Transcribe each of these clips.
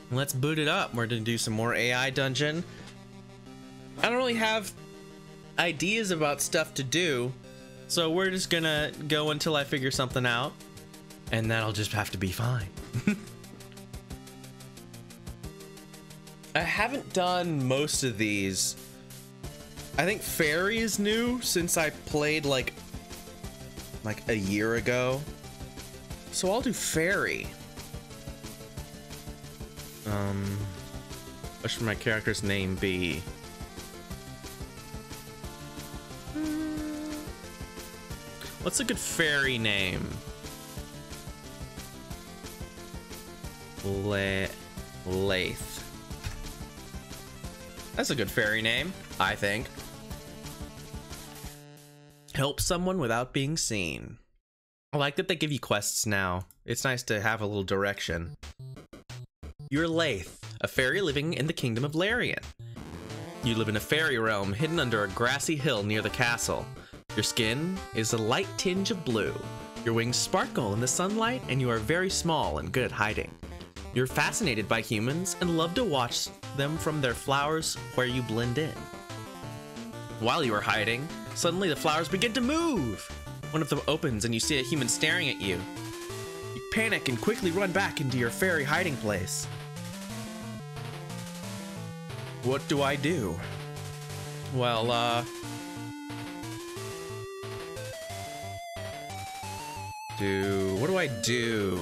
Let's boot it up. We're gonna do some more AI dungeon. I don't really have ideas about stuff to do, so we're just gonna go until I figure something out, and that'll just have to be fine. I haven't done most of these. I think Fairy is new since I played like a year ago. So I'll do Fairy. What should my character's name be? What's a good fairy name? Lath. That's a good fairy name, I think. Help someone without being seen. I like that they give you quests now. It's nice to have a little direction. You're Lath, a fairy living in the kingdom of Larian. You live in a fairy realm hidden under a grassy hill near the castle. Your skin is a light tinge of blue. Your wings sparkle in the sunlight, and you are very small and good at hiding. You're fascinated by humans and love to watch them from their flowers where you blend in. While you are hiding, suddenly the flowers begin to move. One of them opens and you see a human staring at you. You panic and quickly run back into your fairy hiding place. What do I do? Well, what do I do?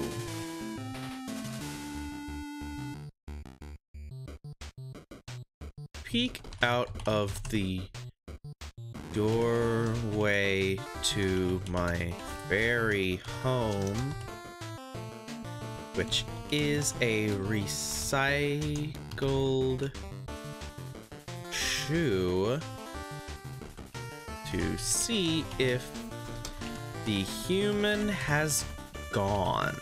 Peek out of the doorway to my fairy home, which is a recycled shoe, to see if the human has gone.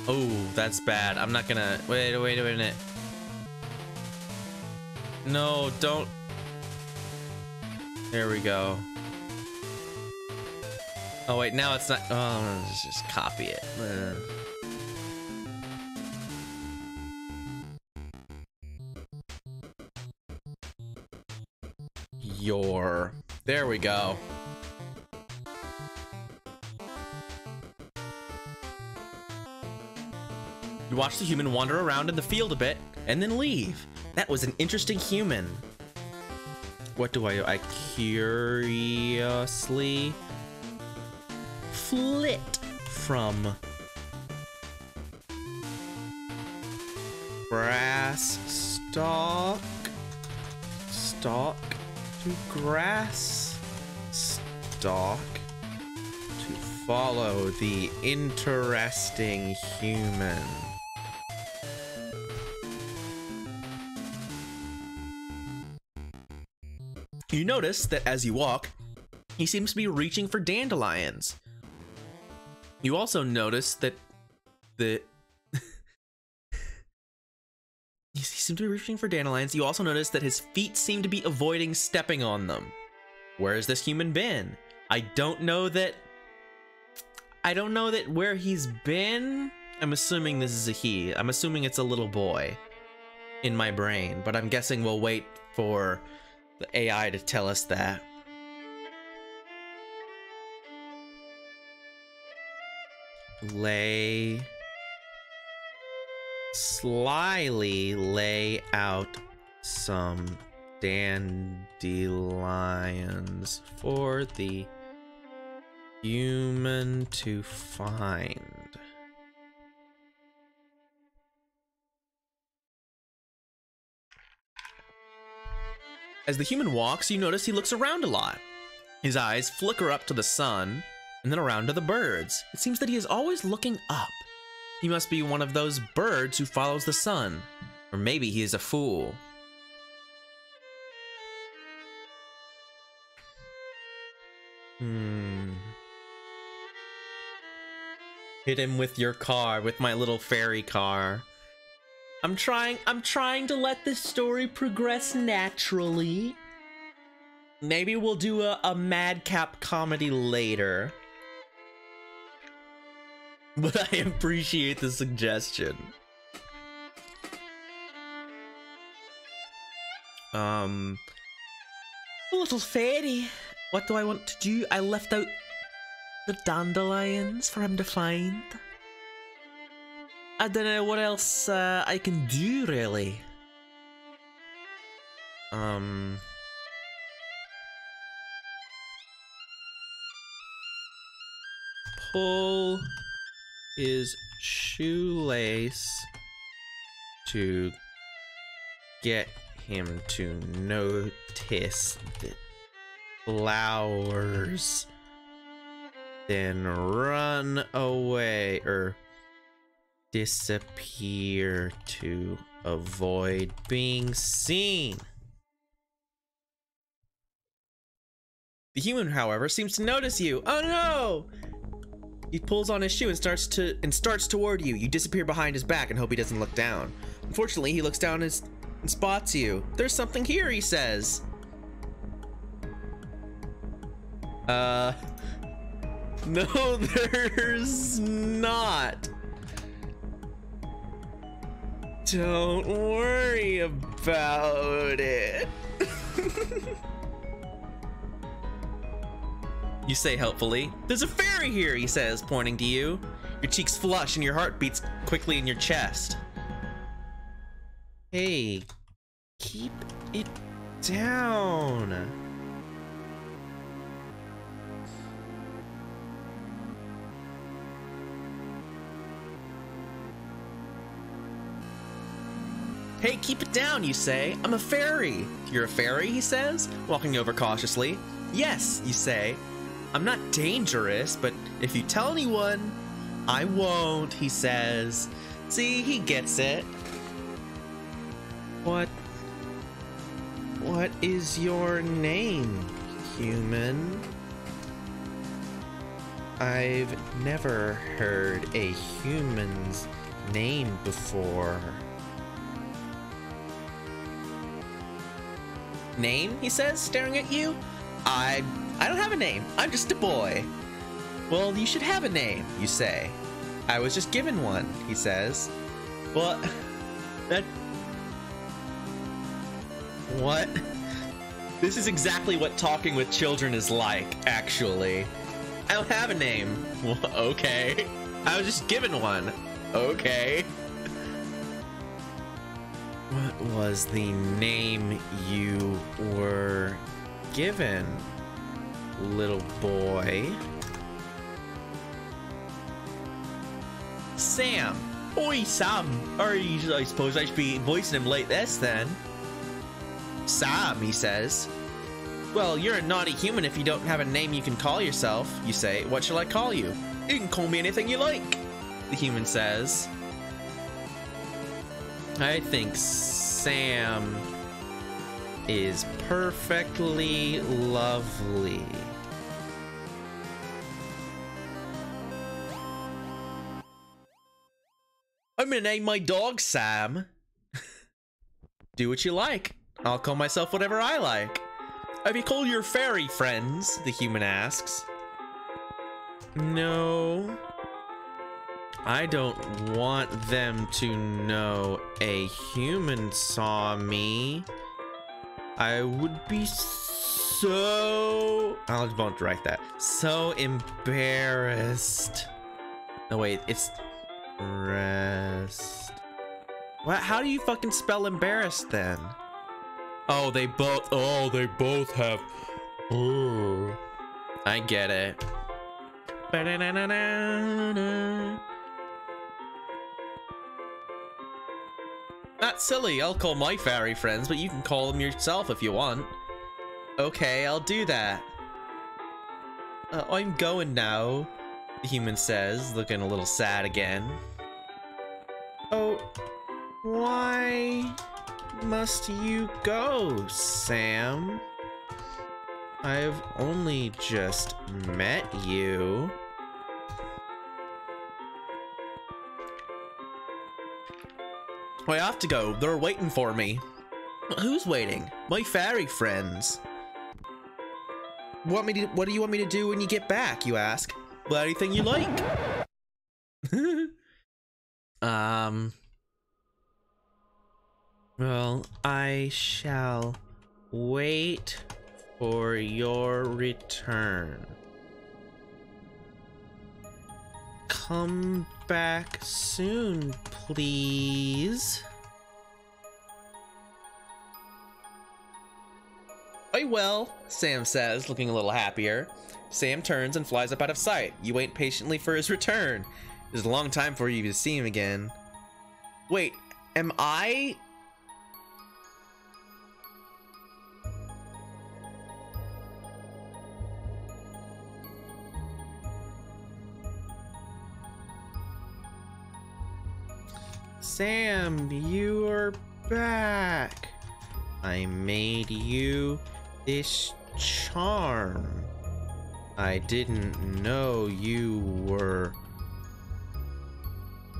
Oh, that's bad. I'm not gonna... Wait a minute. No, don't... There we go. Oh, wait, now it's not... Oh, let's just copy it. There we go. You watch the human wander around in the field a bit, and then leave. That was an interesting human. What do? I curiously flit from grass stalk to grass stalk to follow the interesting human. You notice that as you walk, he seems to be reaching for dandelions. You also notice that he seems to be reaching for dandelions. You also notice that his feet seem to be avoiding stepping on them. Where has this human been? I don't know that where he's been. I'm assuming this is a he. I'm assuming it's a little boy in my brain, but I'm guessing we'll wait for the AI to tell us that. Slyly lay out some dandelions for the human to find. As the human walks, you notice he looks around a lot. His eyes flicker up to the sun and then around to the birds. It seems that he is always looking up. He must be one of those birds who follows the sun. Or maybe he is a fool. Hit him with your car, with my little fairy car. I'm trying to let this story progress naturally. Maybe we'll do a madcap comedy later. But I appreciate the suggestion. Little fairy, what do I want to do? I left out the dandelions for him to find. I don't know what else I can do, really. Pull his shoelace to get him to notice the flowers, then run away or disappear to avoid being seen. The human, however, seems to notice you. Oh no! He pulls on his shoe and starts toward you. You disappear behind his back and hope he doesn't look down. Unfortunately, he looks down and spots you. There's something here, he says. No, there's not. Don't worry about it. You say helpfully. There's a fairy here, he says, pointing to you. Your cheeks flush and your heart beats quickly in your chest. Hey, keep it down. Hey, keep it down, you say. I'm a fairy. You're a fairy, he says, walking over cautiously. Yes, you say. I'm not dangerous, but if you tell anyone, I won't, he says. See, he gets it. What is your name, human? I've never heard a human's name before. Name, he says, staring at you. I don't have a name. I'm just a boy. Well, you should have a name, you say. I was just given one, he says. Well, what? This is exactly what talking with children is like, actually. I don't have a name. Well, okay. I was just given one. Okay. What was the name you were given, little boy? Sam. Oi, Sam. Or I suppose I should be voicing him like this then. Sam, he says. Well, you're a naughty human if you don't have a name you can call yourself. You say, what shall I call you? You can call me anything you like, the human says. I think Sam is perfectly lovely. I'm gonna name my dog Sam. Do what you like. I'll call myself whatever I like. Have you called your fairy friends? The human asks. No. I don't want them to know a human saw me. I would be so... I won't write that. So embarrassed. No, wait, it's... Rest. What? How do you fucking spell embarrassed then? Oh, they both have... Oh. I get it. That's silly. I'll call my fairy friends, but you can call them yourself if you want. Okay, I'll do that. I'm going now, the human says, looking a little sad again. Oh, why must you go, Sam? I've only just met you. I have to go. They're waiting for me. Who's waiting? My fairy friends. What do you want me to do when you get back, you ask? Well, anything you like. Well, I shall wait for your return. Come back soon, please. I will, Sam says, looking a little happier. Sam turns and flies up out of sight. You wait patiently for his return. It's a long time for you to see him again. Wait, am I... Sam, you are back. I made you this charm. I didn't know you were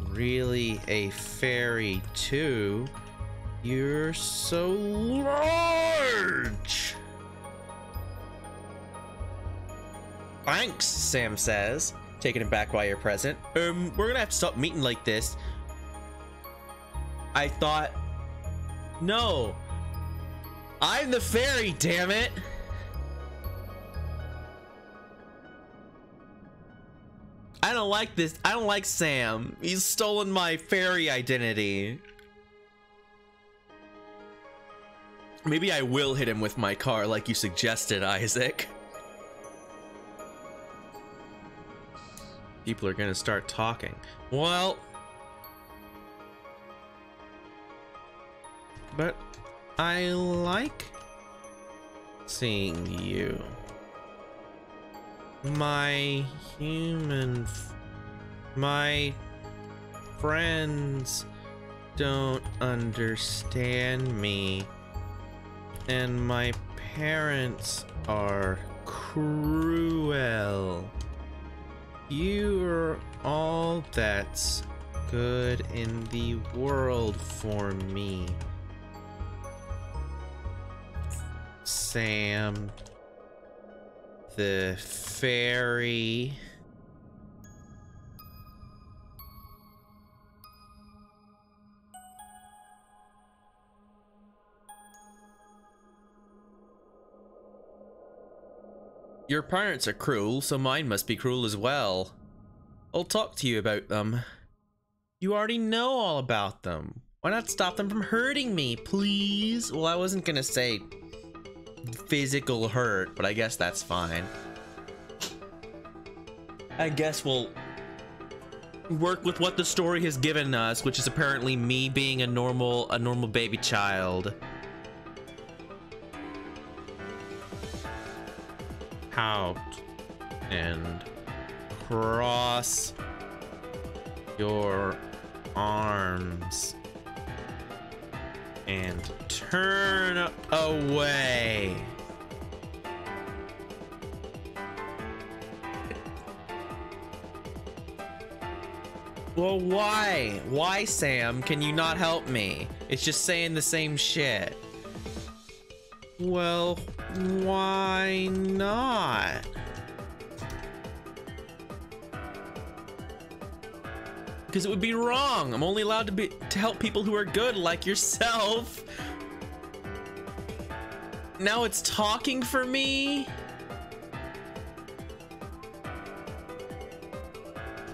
really a fairy too. You're so large. Thanks, Sam says, taken aback by your present. We're gonna have to stop meeting like this. I thought... No. I'm the fairy, damn it. I don't like this. I don't like Sam. He's stolen my fairy identity. Maybe I will hit him with my car like you suggested, Isaac. People are gonna start talking. Well... But I like seeing you. My friends don't understand me, and my parents are cruel. You're all that's good in the world for me. Sam, the fairy. Your parents are cruel, so mine must be cruel as well. I'll talk to you about them. You already know all about them. Why not stop them from hurting me, please? Well, I wasn't gonna say physical hurt, but I guess that's fine. I guess we'll work with what the story has given us, which is apparently me being a normal baby child. Out and cross your arms and turn away. Well, why? Why, Sam? Can you not help me? It's just saying the same shit. Well, why not? Because it would be wrong. I'm only allowed to help people who are good, like yourself. Now it's talking for me.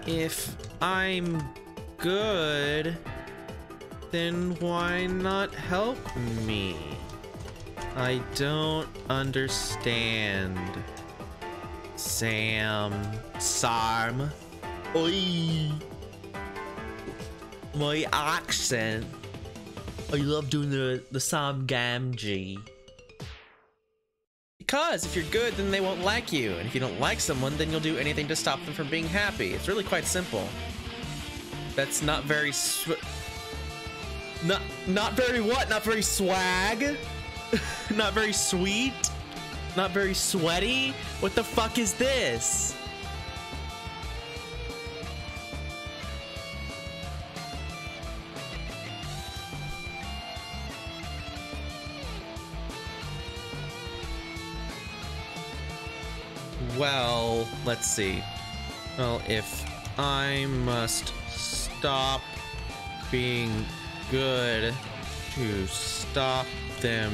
If I'm good, then why not help me? I don't understand. Sam. Oi. My accent. I love doing the Sam Gamgee. Because if you're good, then they won't like you. And if you don't like someone, then you'll do anything to stop them from being happy. It's really quite simple. That's not very not very what? Not very swag? Not very sweet? Not very sweaty? What the fuck is this? Well, let's see. Well, if I must stop being good to stop them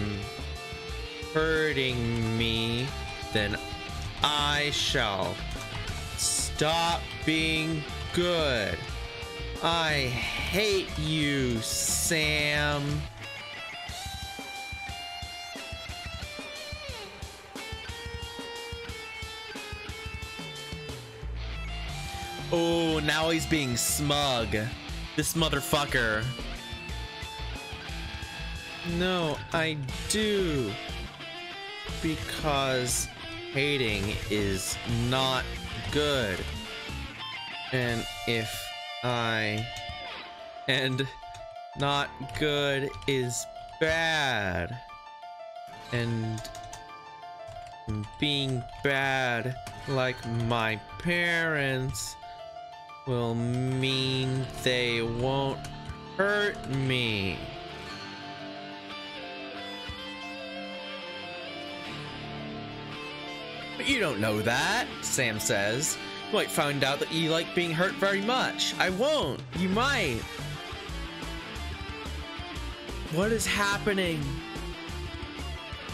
hurting me, then I shall stop being good. I hate you, Sam. Oh, now he's being smug. This motherfucker. No, I do. Because hating is not good. And not good is bad. And being bad like my parents will mean they won't hurt me. But you don't know that, Sam says. You might find out that you like being hurt very much. I won't. You might. What is happening?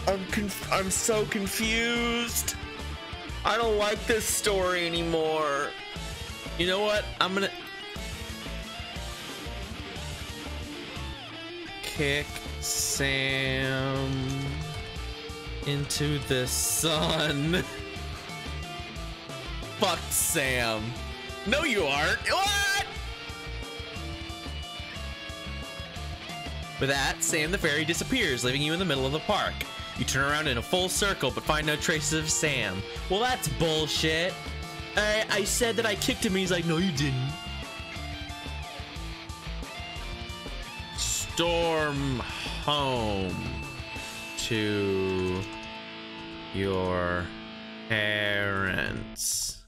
I'm so confused. I don't like this story anymore. You know what? I'm gonna kick Sam into the sun. Fuck Sam. No, you aren't. What? With that, Sam the fairy disappears, leaving you in the middle of the park. You turn around in a full circle, but find no traces of Sam. Well, that's bullshit. I said that I kicked him, and he's like, no, you didn't. Storm home to your parents.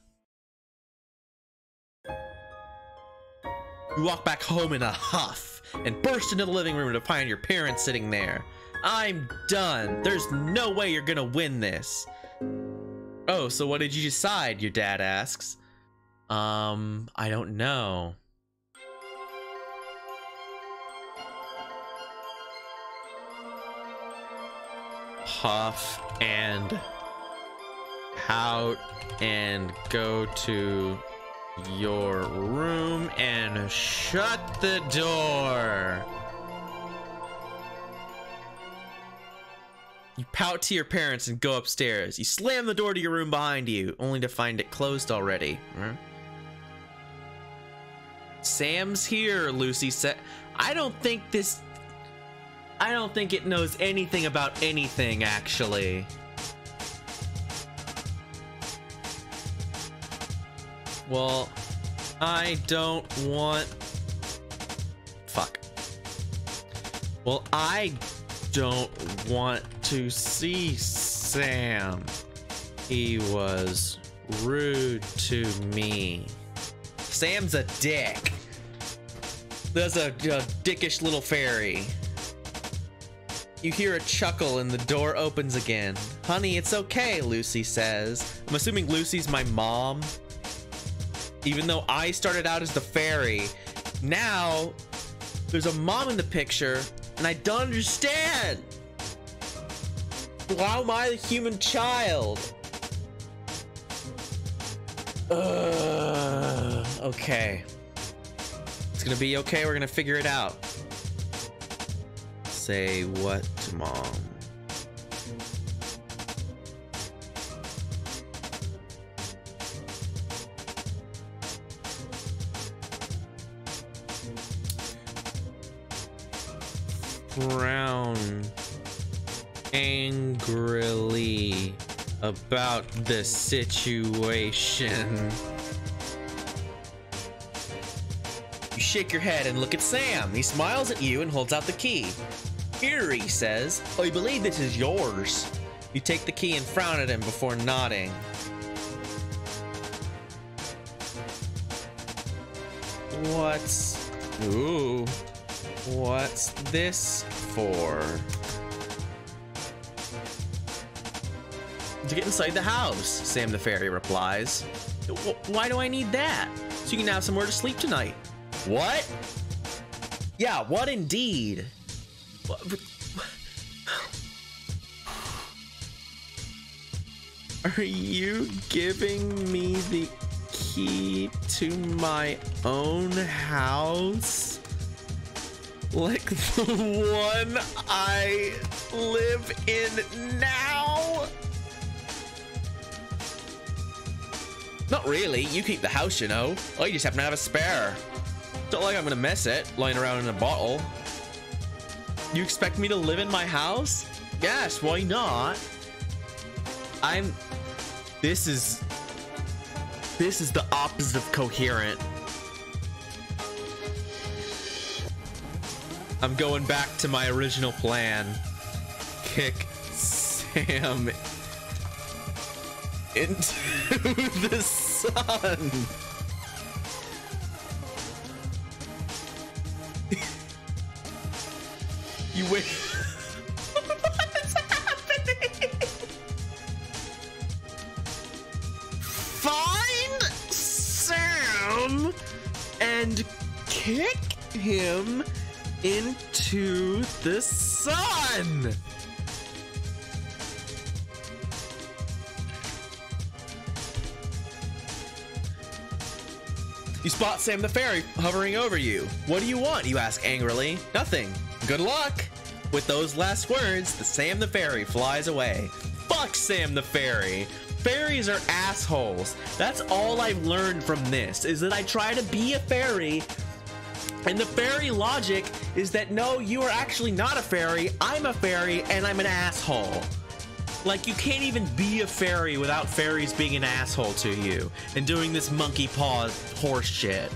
You walk back home in a huff and burst into the living room to find your parents sitting there. I'm done. There's no way you're gonna win this. Oh, so what did you decide? Your dad asks. I don't know. Huff and out and go to your room and shut the door. You pout to your parents and go upstairs. You slam the door to your room behind you, only to find it closed already. Sam's here, Lucy said. I don't think it knows anything about anything, actually. Well, I don't want... Fuck. Well, I don't want to see Sam. He was rude to me. Sam's a dick. There's a dickish little fairy. You hear a chuckle and the door opens again. Honey, it's okay, Lucy says. I'm assuming Lucy's my mom. Even though I started out as the fairy, now there's a mom in the picture and I don't understand. Why am I the human child? Okay. It's gonna be okay, we're gonna figure it out. Say what to mom? Frown angrily about the situation. You shake your head and look at Sam. He smiles at you and holds out the key. Here, he says, I believe this is yours. You take the key and frown at him before nodding. What's this for? To get inside the house, Sam the fairy replies. Why do I need that? So you can have somewhere to sleep tonight. What? Yeah, what indeed? Are you giving me the key to my own house? Like the one I live in now? Not really. You keep the house, you know. I just happen to have a spare. It's not like I'm gonna mess it, lying around in a bottle. You expect me to live in my house? Yes, why not? This is the opposite of coherent. I'm going back to my original plan. Kick Sam into the sun. You wait. What is happening? Find Sam and kick him into the sun. You spot Sam the fairy hovering over you. What do you want? You ask angrily. Nothing. Good luck. With those last words, the Sam the fairy flies away. Fuck Sam the fairy. Fairies are assholes. That's all I've learned from this, is that I try to be a fairy, and the fairy logic is that no, you are actually not a fairy. I'm a fairy and I'm an asshole. Like, you can't even be a fairy without fairies being an asshole to you and doing this monkey paw horse shit.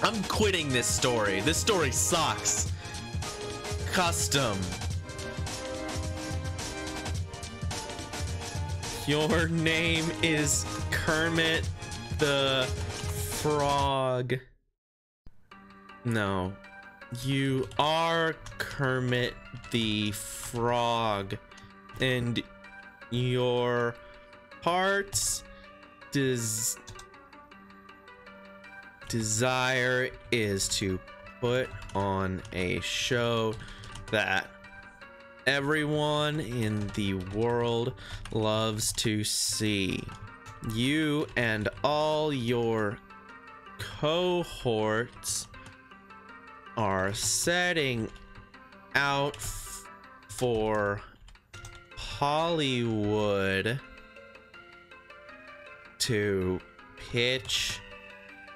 I'm quitting this story. This story sucks. Custom. Your name is Kermit the Frog. No. You are Kermit the Frog, and your heart's desire is to put on a show that everyone in the world loves to see. You and all your cohorts are setting out for Hollywood to pitch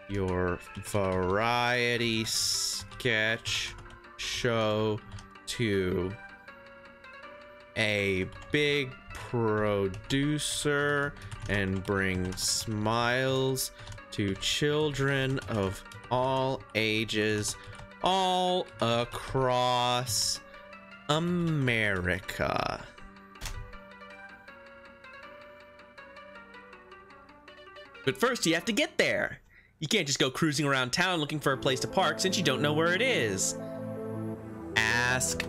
your variety sketch show to a big producer and bring smiles to children of all ages all across America. But first you have to get there. You can't just go cruising around town looking for a place to park since you don't know where it is. Ask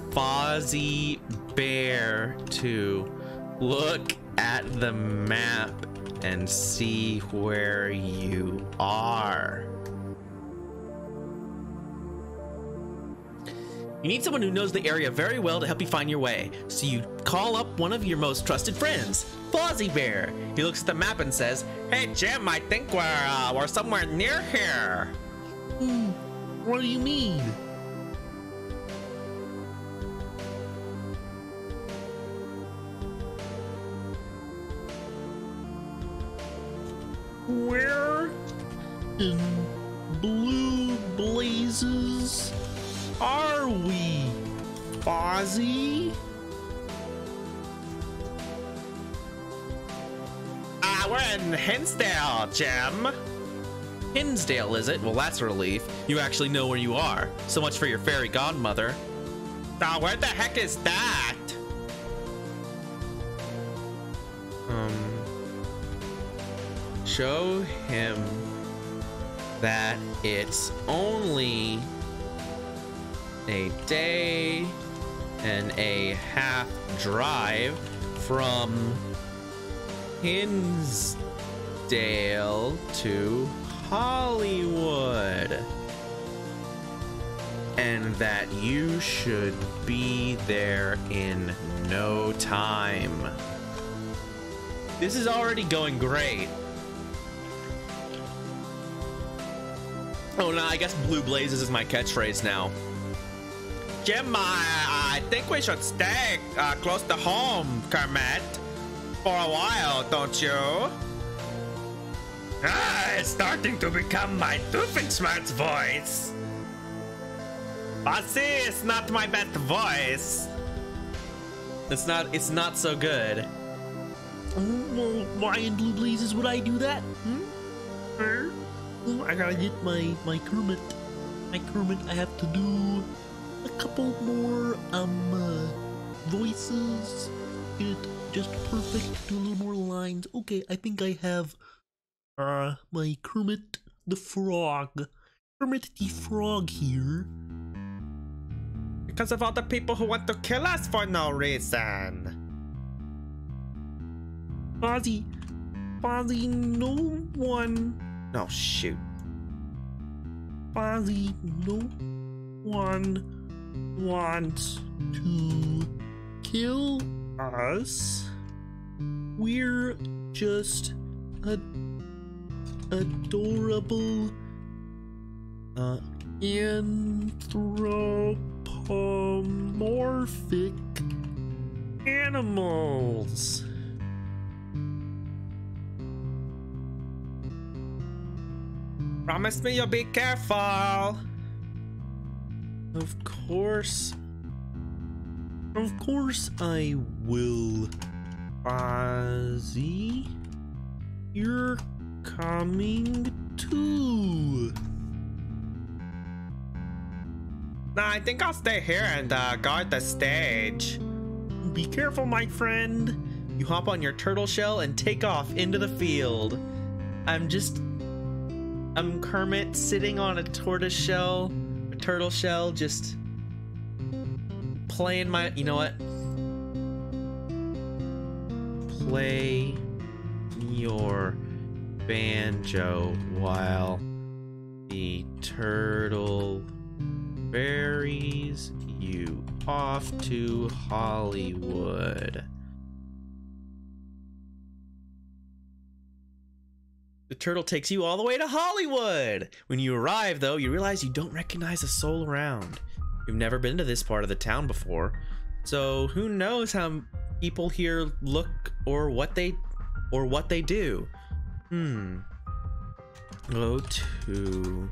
Fozzie Bear to look at the map and see where you are. You need someone who knows the area very well to help you find your way, so you call up one of your most trusted friends, Fozzie Bear. He looks at the map and says, "Hey Jim, I think we're somewhere near here." What do you mean? Where in blue blazes are we, Fozzie? We're in Hinsdale, Jim. Hinsdale, is it? Well, that's a relief. You actually know where you are. So much for your fairy godmother. Where the heck is that? Show him that it's only a day and a half drive from Hinsdale to Hollywood. And that you should be there in no time. This is already going great. Oh no, I guess Blue Blazes is my catchphrase now. Jim, I think we should stay close to home, Kermit, for a while, don't you? It's starting to become my Doofenshmirtz voice. See, it's not my best voice. It's not so good. Well, why in Blue Blazes would I do that? I gotta get my Kermit. I have to do a couple more voices. Get it just perfect. Do a little more lines. Okay, I think I have my Kermit the Frog. Kermit the Frog here. Because of all the people who want to kill us for no reason. Fozzie, no one. Oh shoot. Fozzie, no one wants to kill us. We're just adorable anthropomorphic animals. Promise me you'll be careful. Of course I will. Fozzie, you're coming too. Nah, I think I'll stay here and guard the stage. Be careful, my friend. You hop on your turtle shell and take off into the field. I'm Kermit sitting on a turtle shell, just playing my, you know what? Play your banjo while the turtle ferries you off to Hollywood. The turtle takes you all the way to Hollywood. When you arrive, though, you realize you don't recognize a soul around. You've never been to this part of the town before, so who knows how people here look or what they do. Go to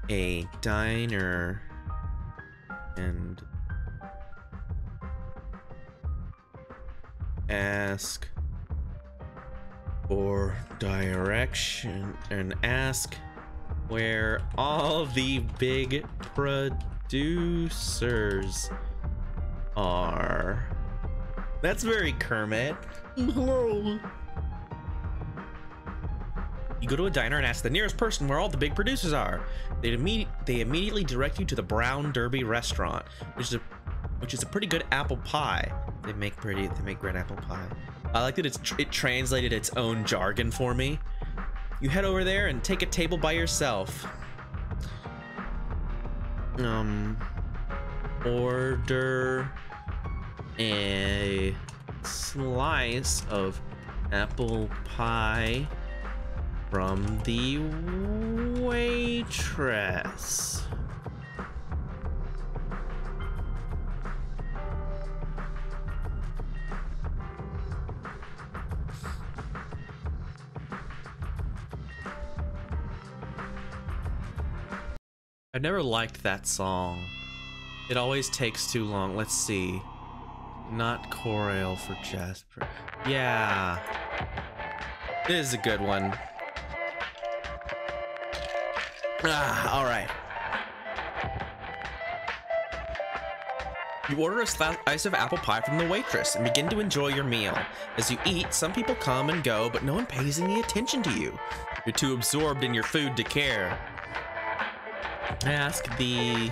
a diner and ask for direction and ask where all the big producers are. That's very Kermit. Hello. You go to a diner and ask the nearest person where all the big producers are. They immediately direct you to the Brown Derby restaurant, which is a pretty good apple pie. They make great apple pie. I like that it translated its own jargon for me. You head over there and take a table by yourself. Order a slice of apple pie from the waitress. I've never liked that song. It always takes too long. Let's see. Not Corail for Jasper. Yeah. This is a good one. All right. You order a slice of apple pie from the waitress and begin to enjoy your meal. As you eat, some people come and go, but no one pays any attention to you. You're too absorbed in your food to care. Ask the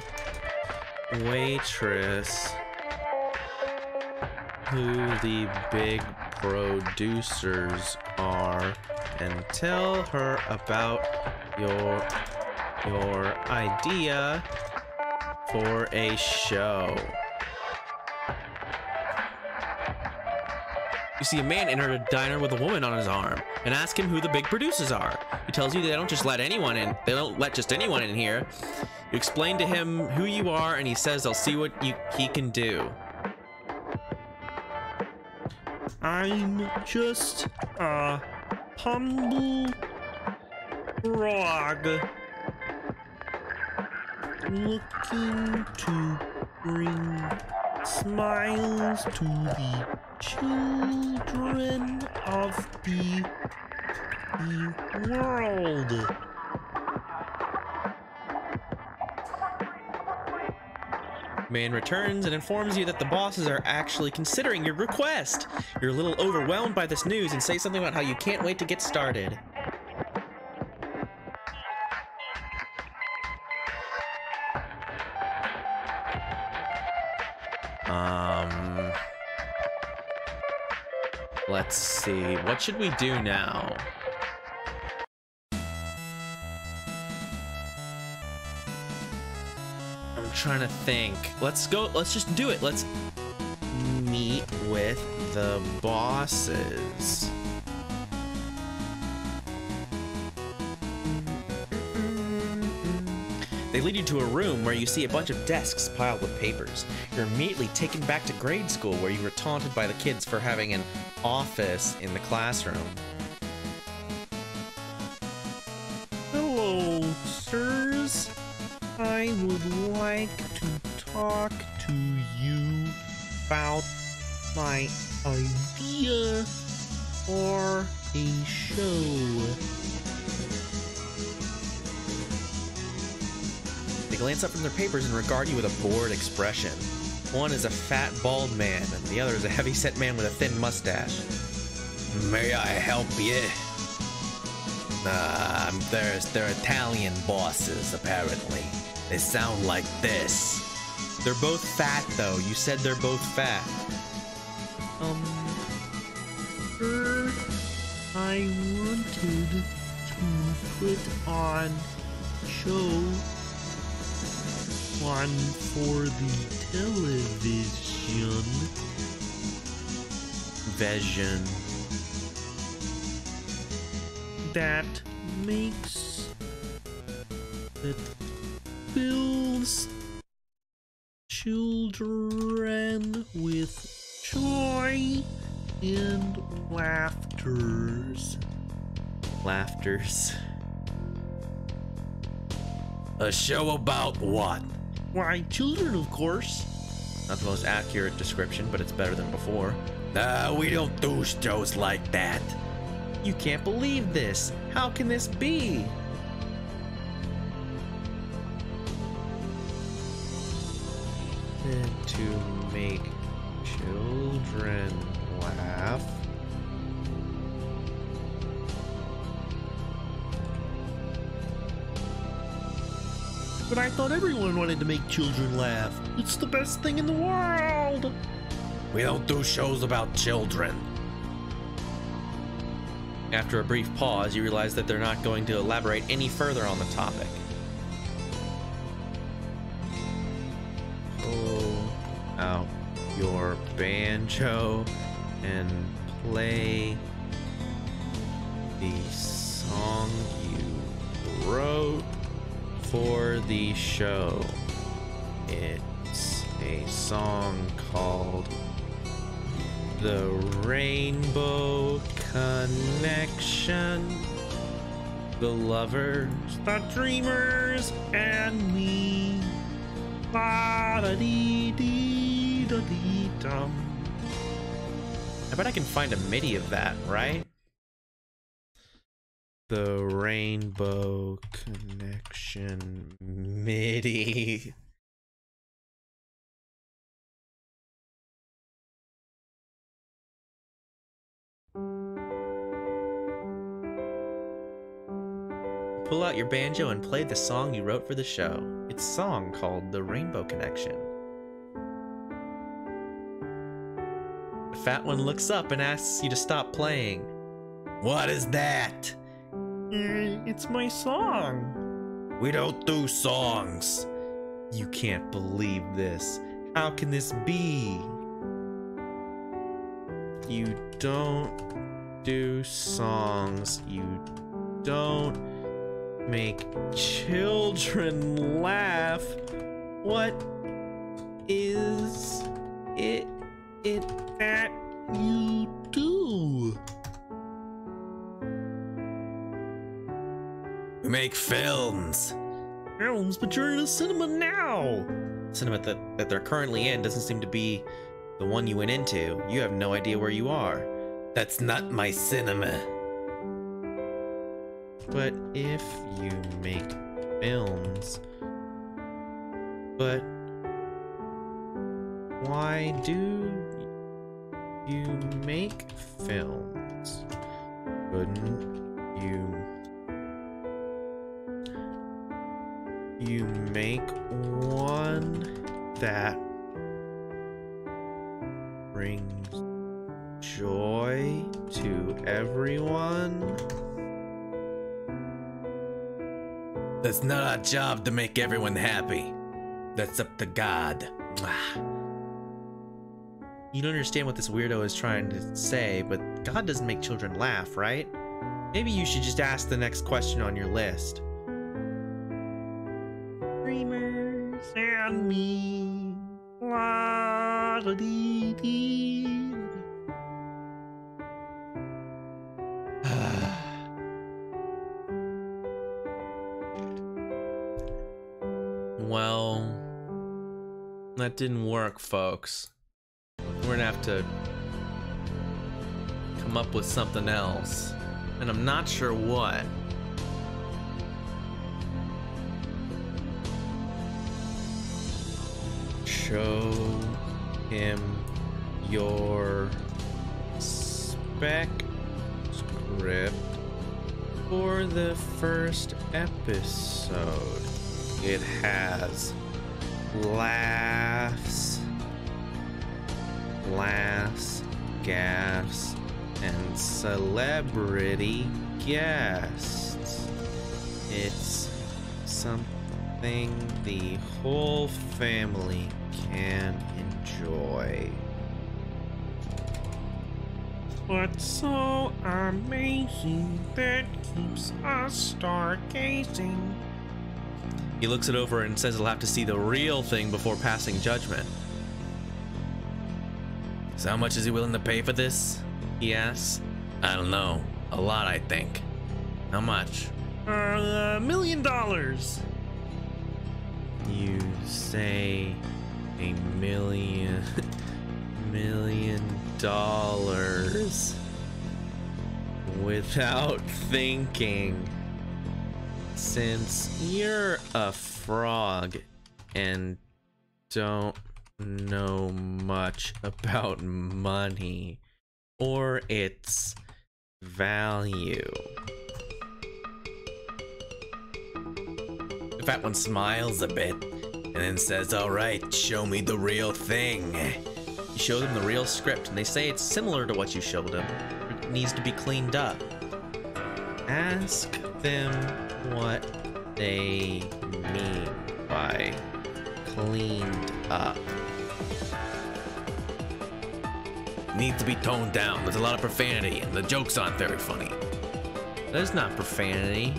waitress who the big producers are and tell her about your idea for a show. You see a man enter a diner with a woman on his arm and ask him who the big producers are. He tells you they don't just let anyone in. They don't let just anyone in here. You explain to him who you are, and he says they'll see what he can do. I'm just a humble frog looking to bring smiles to the children of the world. Man returns and informs you that the bosses are actually considering your request. You're a little overwhelmed by this news and say something about how you can't wait to get started. Let's see. What should we do now? I'm trying to think. Let's just do it. Let's meet with the bosses. They lead you to a room where you see a bunch of desks piled with papers. You're immediately taken back to grade school where you were taunted by the kids for having an office in the classroom. Hello, sirs. I would like to talk to you about my idea for a show. They glance up from their papers and regard you with a bored expression. One is a fat, bald man, and the other is a heavy-set man with a thin mustache. May I help you? They're Italian bosses, apparently. They sound like this. They're both fat, though. You said they're both fat. Sir, I wanted to put on a show. One for the television. Vision. That fills children with joy and laughters. Laughters. A show about what? Why, children, of course. Not the most accurate description, but it's better than before. We don't do shows like that. You can't believe this. How can this be? To make children laugh. But I thought everyone wanted to make children laugh. It's the best thing in the world. We don't do shows about children. After a brief pause, you realize that they're not going to elaborate any further on the topic. Pull out your banjo and play the song you wrote for the show. It's a song called The Rainbow Connection. The lovers, The dreamers, and me. Ba-da-dee-dee-da-dee-dum. I bet I can find a MIDI of that, right? The Rainbow Connection MIDI. Pull out your banjo and play the song you wrote for the show. It's a song called The Rainbow Connection. The fat one looks up and asks you to stop playing. What is that? It's my song. We don't do songs. You can't believe this. How can this be? You don't do songs. You don't make children laugh. What is it that you do? We make films. Films, but you're in a cinema now. Cinema that they're currently in doesn't seem to be the one you went into. You have no idea where you are. That's not my cinema. But if you make films... But... why do you make films? Couldn't you make one that brings joy to everyone? That's not our job to make everyone happy. That's up to God. You don't understand what this weirdo is trying to say, but God doesn't make children laugh, right? Maybe you should just ask the next question on your list. Dreamers and me. La da dee dee. Well, that didn't work, folks. We're gonna have to come up with something else, and I'm not sure what. Show him your spec script for the first episode. It has laughs, gaffs, and celebrity guests. It's something the whole family can enjoy. What's so amazing that keeps us stargazing? He looks it over and says he'll have to see the real thing before passing judgment. So how much is he willing to pay for this? He asks. I don't know. A lot, I think. How much? $1 million. You say $1 million without thinking. Since you're a frog and don't know much about money or its value. The fat one smiles a bit and then says, all right, show me the real thing. You show them the real script and they say it's similar to what you showed them. It needs to be cleaned up. Ask them what they mean by cleaned up. Needs to be toned down. There's a lot of profanity and the jokes aren't very funny. That's not profanity.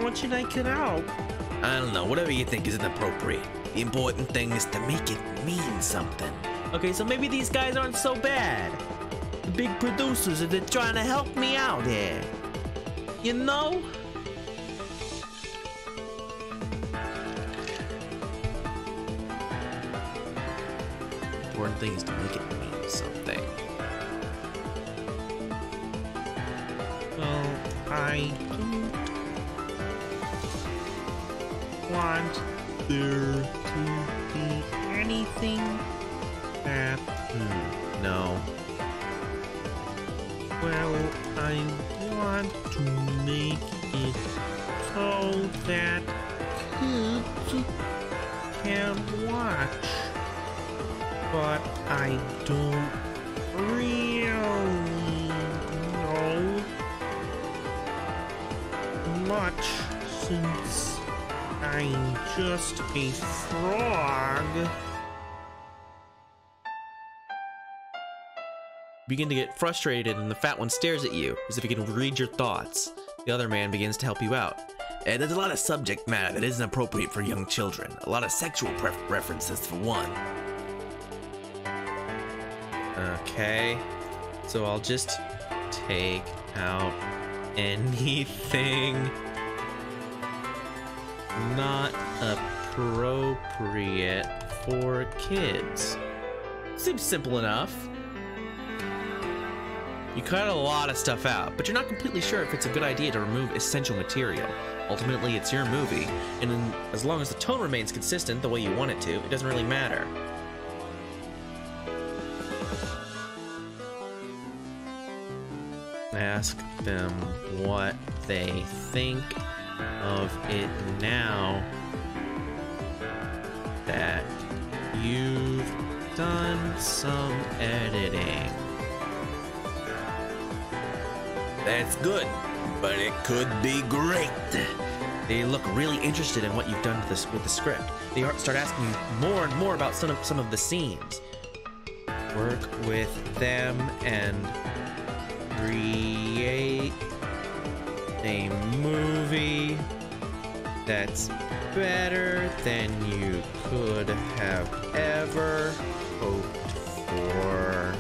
What should I cut out? I don't know, whatever you think is inappropriate. The important thing is to make it mean something. Okay, so maybe these guys aren't so bad. The big producers are trying to help me out here. You know? The important thing is to make it mean something. Well, I don't want there to be anything that... No. Well, I want to make it so that kids can watch. But I don't really know much since I'm just a frog. Begin to get frustrated, and the fat one stares at you as if he can read your thoughts. The other man begins to help you out. There's a lot of subject matter that isn't appropriate for young children. A lot of sexual references for one. Okay, so I'll just take out anything not appropriate for kids. Seems simple enough. You cut a lot of stuff out, but you're not completely sure if it's a good idea to remove essential material. Ultimately, it's your movie, and as long as the tone remains consistent the way you want it to, it doesn't really matter. Ask them what they think of it now that you've done some editing. That's good, but it could be great. They look really interested in what you've done to this with the script. They start asking you more and more about some of the scenes. Work with them and create a movie that's better than you could have ever hoped for.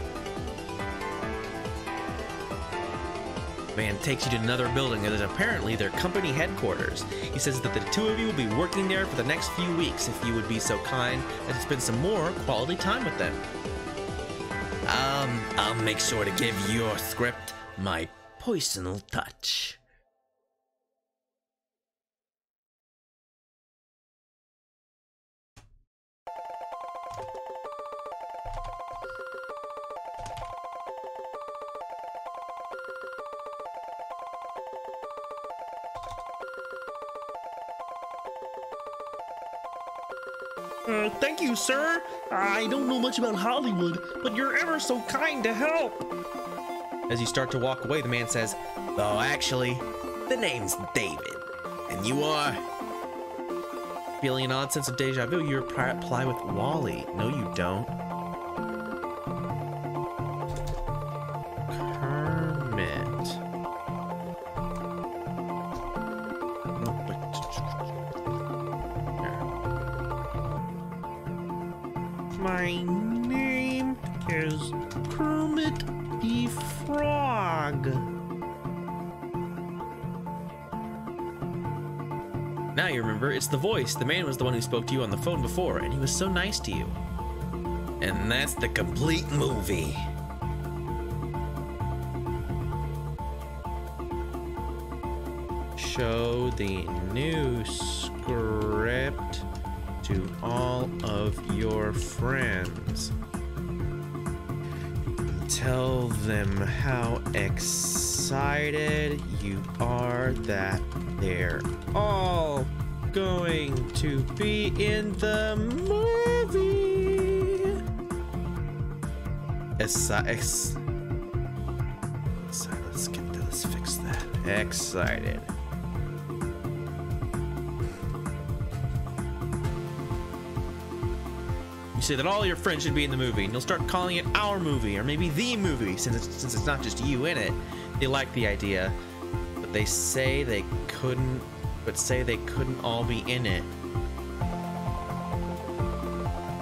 Man takes you to another building that is apparently their company headquarters. He says that the two of you will be working there for the next few weeks if you would be so kind as to spend some more quality time with them. I'll make sure to give your script my personal touch. Thank you, sir. I don't know much about Hollywood, but you're ever so kind to help. As you start to walk away, the man says, Though actually, the name's David. And you are? feeling an odd sense of deja vu, you reply with Wally. No, you don't. Kermit. My name is Kermit the Frog. Now you remember, it's the voice. The man was the one who spoke to you on the phone before, and he was so nice to you. And that's the complete movie. Show the new script to all of your friends. Tell them how excited you are that they're all going to be in the movie. Let's get this, fix that. Excited. You say that all your friends should be in the movie, and you'll start calling it our movie, or maybe the movie, since it's not just you in it. They like the idea, but they say they couldn't all be in it.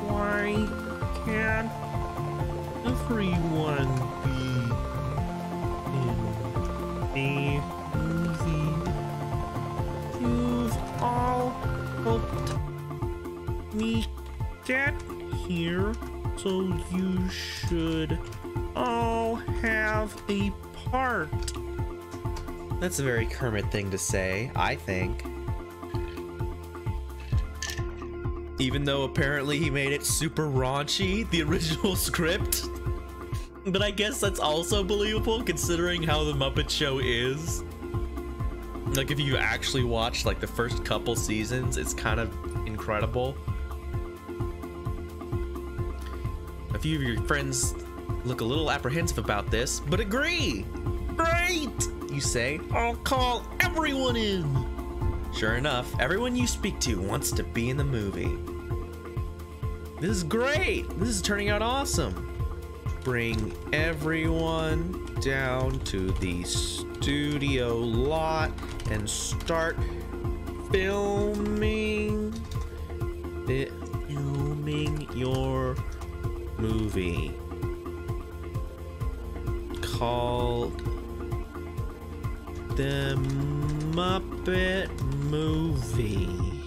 Why can't everyone be in a movie? You've all helped me get here, so you should all have a part. That's a very Kermit thing to say, I think. Even though apparently he made it super raunchy, the original script. But I guess that's also believable considering how the Muppet Show is. Like, if you actually watch like the first couple seasons, it's kind of incredible. A few of your friends look a little apprehensive about this, but agree. Great! You say. I'll call everyone in. Sure enough, everyone you speak to wants to be in the movie. This is great. This is turning out awesome. Bring everyone down to the studio lot and start filming your movie called The Muppet Movie.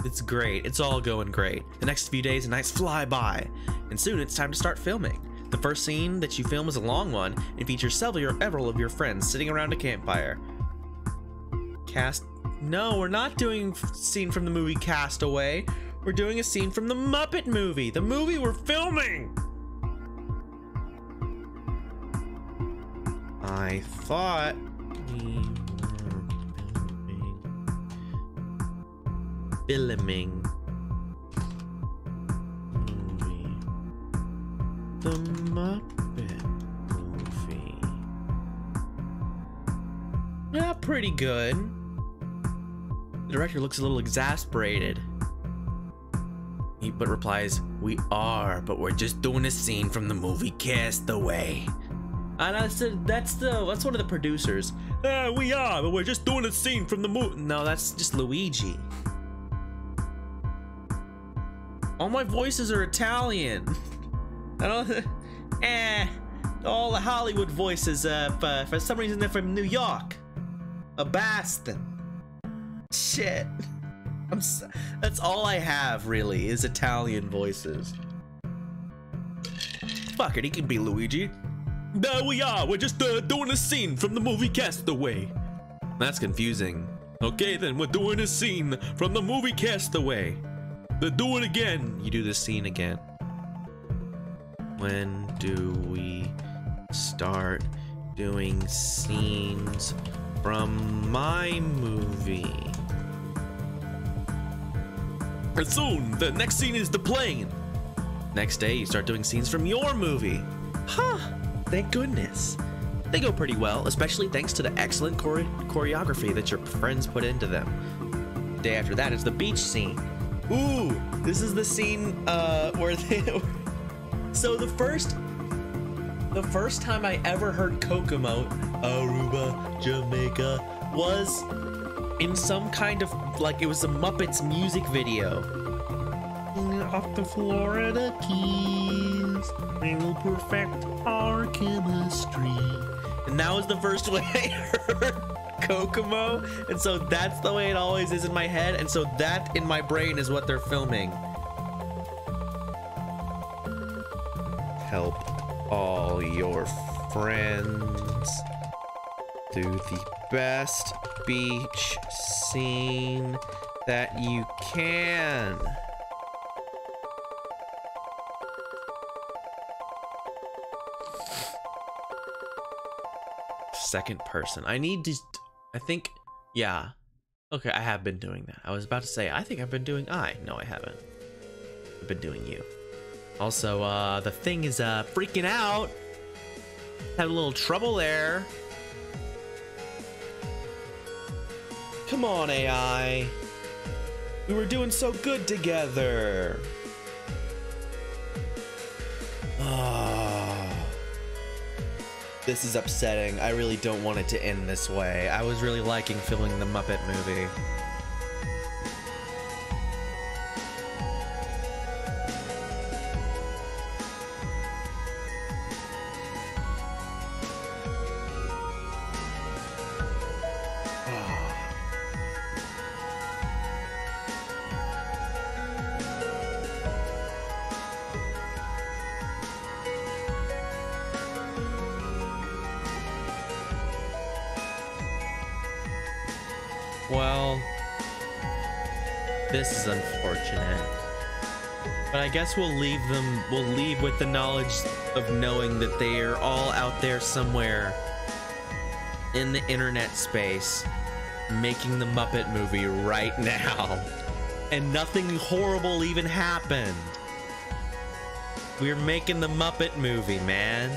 It's great. It's all going great. The next few days and nights fly by, and soon it's time to start filming. The first scene that you film is a long one and features several of your friends sitting around a campfire. No, we're not doing a scene from the movie Castaway. We're doing a scene from the Muppet Movie, the movie we're filming. I thought we were filming the Muppet Movie. Yeah, pretty good. The director looks a little exasperated, but replies, "We are, but we're just doing a scene from the movie Castaway." And I said, that's one of the producers. We are, but we're just doing a scene from the movie. No, that's just Luigi. All my voices are Italian. I don't. All the Hollywood voices. For some reason, they're from New York, Boston. Shit. That's all I have really is Italian voices. Fuck it, he can be Luigi. No, we are. We're just doing a scene from the movie Castaway. That's confusing. Okay, then we're doing a scene from the movie Castaway. Then do it again. You do the scene again. When do we start doing scenes from my movie? And soon, the next scene is the plane. Next day, you start doing scenes from your movie. Huh, thank goodness. They go pretty well, especially thanks to the excellent choreography that your friends put into them. The day after that is the beach scene. Ooh, this is the scene where they... So the first time I ever heard Kokomo, Aruba, Jamaica, was in some kind of, like, it was a Muppets music video. Off the Florida Keys, we will perfect our chemistry. And that was the first way I heard Kokomo, and so that's the way it always is in my head, and so that in my brain is what they're filming. Help all your friends do the best beach scene that you can. Second person. I need to, I think, yeah. Okay, I have been doing that. I was about to say, I think I've been doing I. No, I haven't. I've been doing you. Also, the thing is freaking out. Had a little trouble there. Come on, AI. We were doing so good together. This is upsetting. I really don't want it to end this way. I was really liking filming the Muppet Movie. Well, this is unfortunate. But I guess we'll leave with the knowledge of knowing that they are all out there somewhere in the internet space making the Muppet Movie right now. And nothing horrible even happened. We're making the Muppet movie, man.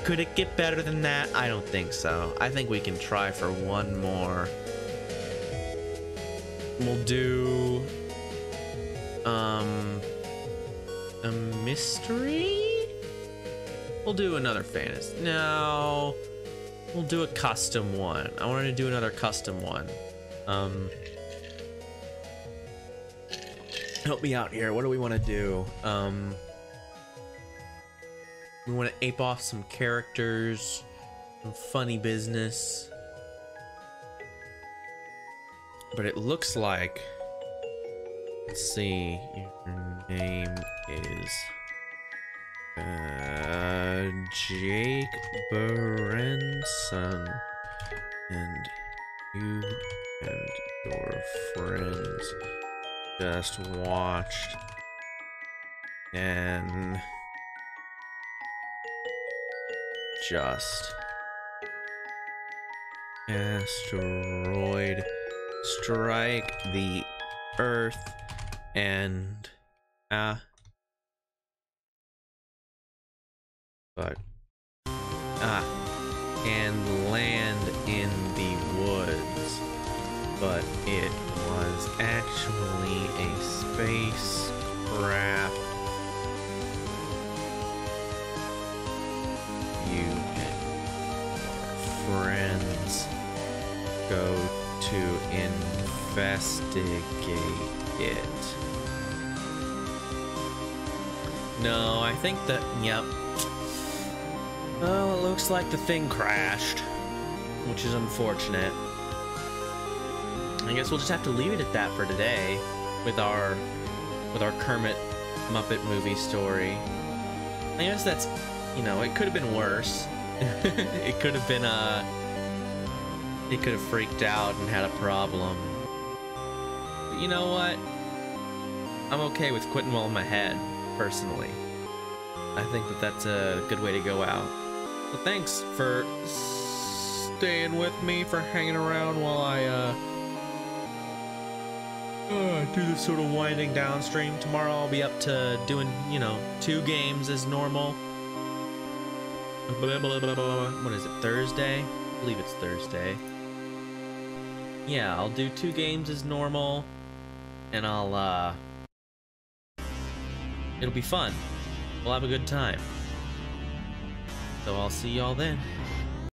Could it get better than that? I don't think so. I think we can try for one more. We'll do a mystery? We'll do another fantasy. No. We'll do a custom one. I wanted to do another custom one. Help me out here. What do we want to do? We want to ape off some characters, some funny business. But it looks like, let's see, your name is Jake Berenson, and you and your friends just watched and asteroid strike the Earth and and land in the woods, but it was actually a spacecraft. You and your friends go to investigate it. No, I think that, yep. Well, it looks like the thing crashed, which is unfortunate. I guess we'll just have to leave it at that for today with our Kermit Muppet movie story. I guess that's, you know, it could have been worse. It could have been it could have freaked out and had a problem. But you know what? I'm okay with quitting while in my head, personally. I think that that's a good way to go out. So thanks for staying with me, for hanging around while I do this sort of winding down stream. Tomorrow I'll be up to doing, you know, 2 games as normal. What is it, Thursday? I believe it's Thursday. Yeah, I'll do 2 games as normal, and I'll it'll be fun. We'll have a good time. So I'll see y'all then.